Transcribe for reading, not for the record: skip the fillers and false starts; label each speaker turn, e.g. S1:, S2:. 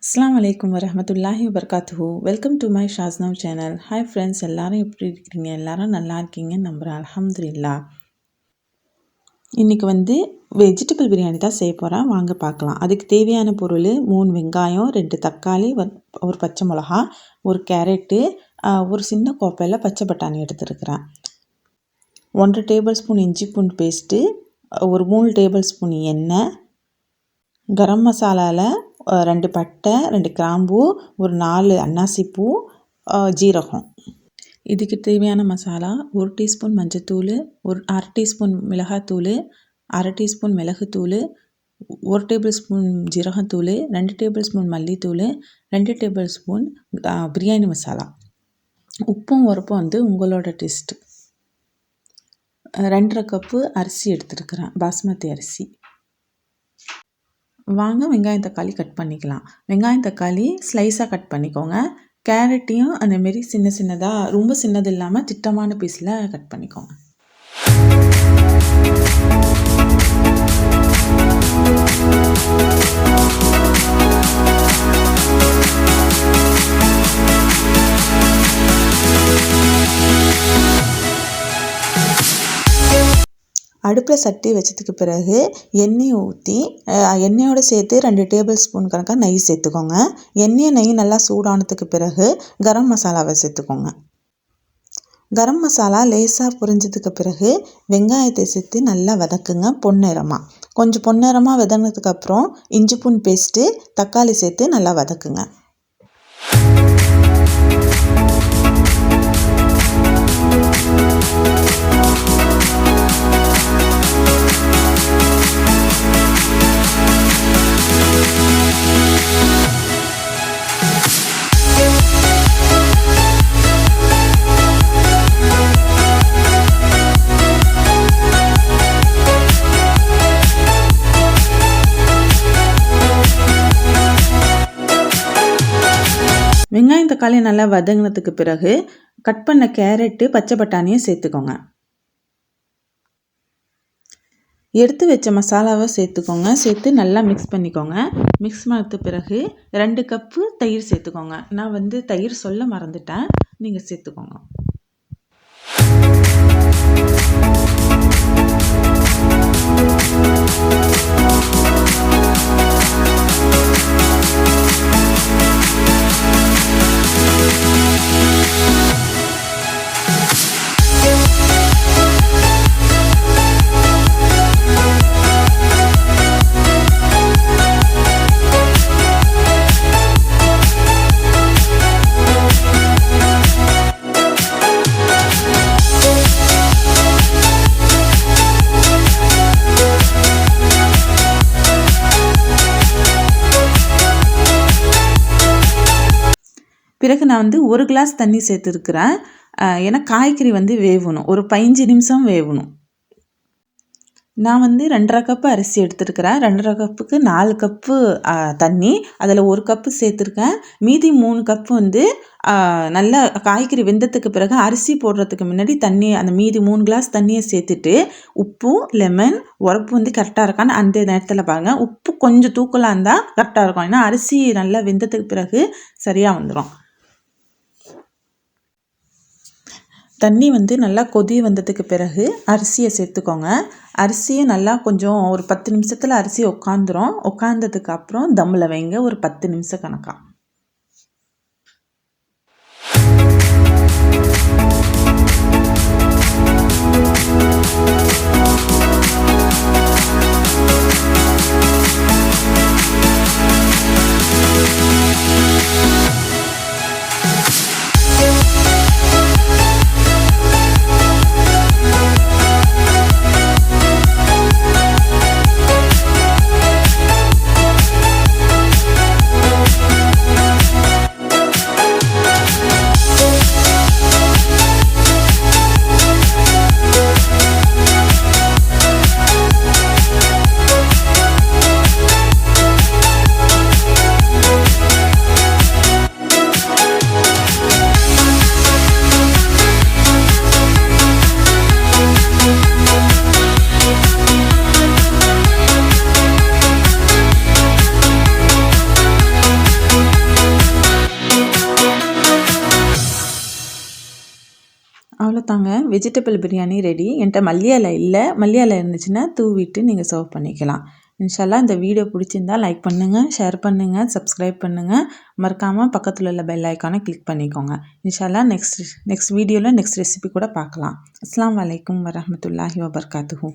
S1: அஸ்ஸலாமு அலைக்கும் வரஹ்மத்துல்லாஹி வபரகாத்துஹு. வெல்கம் டு மை ஷாஸ்னவ் சேனல். ஹாய் ஃப்ரெண்ட்ஸ், எல்லாரும் எப்படி இருக்கிறீங்க? எல்லாரும் நல்லா இருக்கீங்கன்னு நம்புகிறேன். அல்ஹம்துலில்லாஹ். இன்றைக்கி வெஜிடபிள் பிரியாணி தான் செய்ய போகிறேன். வாங்க பார்க்கலாம். அதுக்கு தேவையான பொருள் 3 வெங்காயம், 2 தக்காளி, ஒரு பச்சை மிளகா, ஒரு கேரட்டு, ஒரு சின்ன கோப்பையில் பச்சை பட்டாணி எடுத்துருக்கிறேன். 1 டேபிள் ஸ்பூன் இஞ்சி பூண்டு பேஸ்ட்டு, ஒரு 3 டேபிள் ஸ்பூன் எண்ணெய், கரம் மசாலாவில் 2 பட்டை, 2 கிராம்பு, ஒரு 4 அன்னாசிப்பூ, ஜீரகம். இதுக்கு தேவையான மசாலா: 1 டீஸ்பூன் மஞ்சத்தூள், ஒரு 1/2 டீஸ்பூன் மிளகாத்தூள், 1/2 டீஸ்பூன் மிளகுத்தூள், 1 டேபிள் ஸ்பூன் ஜீரகத்தூள், 2 டேபிள் ஸ்பூன் மல்லித்தூள், 2 டேபிள் ஸ்பூன் பிரியாணி மசாலா. உப்பும் உரப்பும் உங்களோட டேஸ்ட்டு. 2.5 கப்பு அரிசி எடுத்துருக்கிறேன், பாஸ்மதி அரிசி. வாங்க வெங்காயம் தக்காளி கட் பண்ணிக்கலாம். வெங்காயம் தக்காளி ஸ்லைஸாக கட் பண்ணிக்கோங்க. கேரட்டையும் அந்தமாரி சின்ன சின்னதாக, ரொம்ப சின்னது இல்லாமல் திட்டமான பீஸில் கட் பண்ணிக்கோங்க. அடுப்பில் சட்டி வச்சதுக்கு பிறகு எண்ணெய் ஊற்றி, எண்ணெயோடு சேர்த்து 2 டேபிள் ஸ்பூன் கணக்காக நெய் சேர்த்துக்கோங்க. நெய் நல்லா சூடானதுக்கு பிறகு கரம் மசாலாவை சேர்த்துக்கோங்க. கரம் மசாலா லேசாக புரிஞ்சதுக்கு பிறகு வெங்காயத்தை சேர்த்து நல்லா வதக்குங்க, பொன்னிறமாக. கொஞ்சம் பொன்னிறமாக வதங்கினதுக்கப்புறம் இஞ்சி பூண்டு பேஸ்ட்டு, தக்காளி சேர்த்து நல்லா வதக்குங்க. வெங்காயம் தக்காளி நல்லா வதங்கினதுக்கு பிறகு கட் பண்ண கேரட்டு, பச்சை பட்டாணியை சேர்த்துக்கோங்க. எடுத்து வச்ச மசாலாவை சேர்த்துக்கோங்க. சேர்த்து நல்லா மிக்ஸ் பண்ணிக்கோங்க. மிக்ஸ் பண்ணது பிறகு 2 கப்பு தயிர் சேர்த்துக்கோங்க. நான் தயிர் சொல்ல மறந்துட்டேன், நீங்கள் சேர்த்துக்கோங்க. பிறகு நான் 1 கிளாஸ் தண்ணி சேர்த்துருக்குறேன். ஏன்னா காய்கறி வேகணும், ஒரு 15 நிமிஷம் வேகணும். நான் 2.5 கப்பு அரிசி எடுத்துருக்கிறேன். 2.5 கப்புக்கு 4 கப்பு தண்ணி, அதில் 1 கப்பு சேர்த்துருக்கேன். மீதி 3 கப்பு நல்லா காய்கறி வெந்ததுக்கு பிறகு அரிசி போடுறதுக்கு முன்னாடி தண்ணி, அந்த மீதி 3 கிளாஸ் தண்ணியை சேர்த்துட்டு உப்பு, லெமன், உரப்பு கரெக்டாக இருக்கான்னு அந்த நேரத்தில் பாருங்கள். உப்பு கொஞ்சம் தூக்கலாக இருந்தால் கரெக்டாக இருக்கும், ஏன்னா அரிசி நல்லா வெந்ததுக்கு பிறகு சரியாக வந்துடும். தண்ணி நல்லா கொதி வந்ததுக்கு பிறகு அரிசியை சேர்த்துக்கோங்க. அரிசியை நல்லா கொஞ்சம் ஒரு 10 நிமிஷத்தில் அரிசி உட்காந்துரும். உட்காந்ததுக்கு அப்புறம் தம்மில் வைங்க, ஒரு 10 நிமிஷம் கணக்காக. அவ்வளோதாங்க, வெஜிடபிள் பிரியாணி ரெடி. என்கிட்ட மல்லி இலை இல்லை, மல்லி இலை இருந்துச்சுன்னா தூவிட்டு நீங்கள் சர்வ் பண்ணிக்கலாம். இன்ஷால்லா இந்த வீடியோ பிடிச்சிருந்தா லைக் பண்ணுங்கள், ஷேர் பண்ணுங்கள், சப்ஸ்கிரைப் பண்ணுங்கள். மறக்காமல் பக்கத்தில் உள்ள பெல் ஐக்கானை கிளிக் பண்ணிக்கோங்க. இன்ஷால்லா நெக்ஸ்ட் வீடியோவில் நெக்ஸ்ட் ரெசிபி கூட பார்க்கலாம். அஸ்ஸலாமு அலைக்கும் வரஹ்மத்துல்லாஹி வபரகாத்துஹு.